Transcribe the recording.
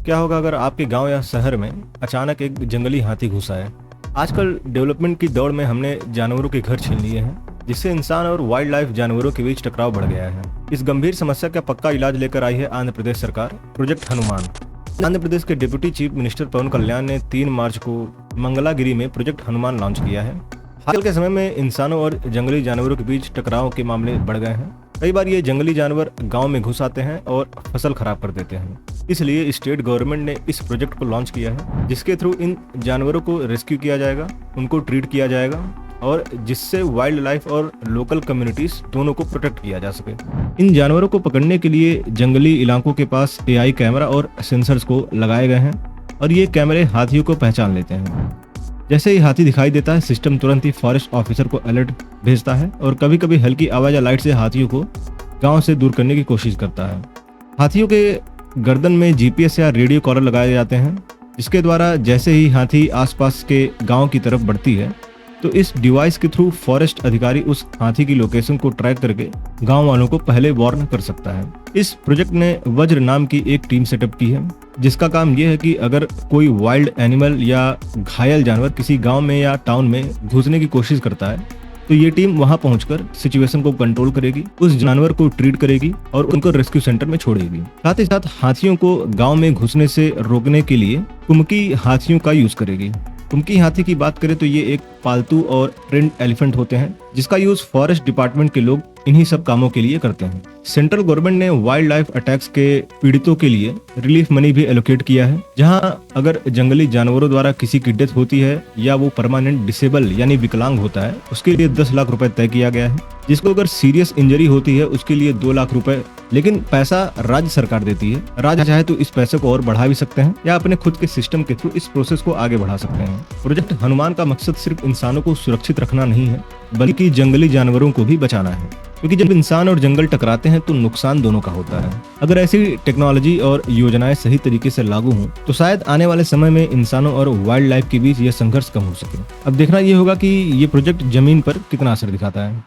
क्या होगा अगर आपके गांव या शहर में अचानक एक जंगली हाथी घुस आए। आजकल डेवलपमेंट की दौड़ में हमने जानवरों के घर छीन लिए हैं, जिससे इंसान और वाइल्ड लाइफ जानवरों के बीच टकराव बढ़ गया है। इस गंभीर समस्या का पक्का इलाज लेकर आई है आंध्र प्रदेश सरकार, प्रोजेक्ट हनुमान। आंध्र प्रदेश के डिप्टी चीफ मिनिस्टर पवन कल्याण ने 3 मार्च को मंगलागिरी में प्रोजेक्ट हनुमान लॉन्च किया है। हाल के समय में इंसानों और जंगली जानवरों के बीच टकराव के मामले बढ़ गए हैं। कई बार ये जंगली जानवर गांव में घुस आते हैं और फसल खराब कर देते हैं। इसलिए स्टेट गवर्नमेंट ने इस प्रोजेक्ट को लॉन्च किया है, जिसके थ्रू इन जानवरों को रेस्क्यू किया जाएगा, उनको ट्रीट किया जाएगा और जिससे वाइल्ड लाइफ और लोकल कम्युनिटीज दोनों को प्रोटेक्ट किया जा सके। इन जानवरों को पकड़ने के लिए जंगली इलाकों के पास AI कैमरा और सेंसर्स को लगाए गए हैं और ये कैमरे हाथियों को पहचान लेते हैं। जैसे ही हाथी दिखाई देता है, सिस्टम तुरंत ही फॉरेस्ट ऑफिसर को अलर्ट भेजता है और कभी कभी हल्की आवाज या लाइट से हाथियों को गांव से दूर करने की कोशिश करता है। हाथियों के गर्दन में GPS या रेडियो कॉलर लगाए जाते हैं, जिसके द्वारा जैसे ही हाथी आसपास के गांव की तरफ बढ़ती है तो इस डिवाइस के थ्रू फॉरेस्ट अधिकारी उस हाथी की लोकेशन को ट्रैक करके गांव वालों को पहले वार्न कर सकता है। इस प्रोजेक्ट ने वज्र नाम की एक टीम सेटअप की है, जिसका काम यह है कि अगर कोई वाइल्ड एनिमल या घायल जानवर किसी गांव में या टाउन में घुसने की कोशिश करता है तो ये टीम वहां पहुंचकर सिचुएशन को कंट्रोल करेगी, उस जानवर को ट्रीट करेगी और उनको रेस्क्यू सेंटर में छोड़ेगी। साथ ही साथ हाथियों को गांव में घुसने से रोकने के लिए कुमकी हाथियों का यूज करेगी। कुमकी हाथी की बात करें तो ये एक पालतू और ट्रेंड एलिफेंट होते हैं, जिसका यूज फॉरेस्ट डिपार्टमेंट के लोग इन्हीं सब कामों के लिए करते हैं। सेंट्रल गवर्नमेंट ने वाइल्ड लाइफ अटैक्स के पीड़ितों के लिए रिलीफ मनी भी एलोकेट किया है, जहां अगर जंगली जानवरों द्वारा किसी की डेथ होती है या वो परमानेंट डिसेबल यानी विकलांग होता है, उसके लिए 10 लाख रुपए तय किया गया है। जिसको अगर सीरियस इंजरी होती है उसके लिए 2 लाख रुपए, लेकिन पैसा राज्य सरकार देती है। राज्य चाहे तो इस पैसे को और बढ़ा भी सकते हैं या अपने खुद के सिस्टम के थ्रू इस प्रोसेस को आगे बढ़ा सकते हैं। प्रोजेक्ट हनुमान का मकसद सिर्फ इंसानों को सुरक्षित रखना नहीं है, बल्कि जंगली जानवरों को भी बचाना है, क्योंकि जब इंसान और जंगल टकराते हैं तो नुकसान दोनों का होता है। अगर ऐसी टेक्नोलॉजी और योजनाएं सही तरीके से लागू हों तो शायद आने वाले समय में इंसानों और वाइल्ड लाइफ के बीच यह संघर्ष कम हो सके। अब देखना यह होगा कि ये प्रोजेक्ट जमीन पर कितना असर दिखाता है।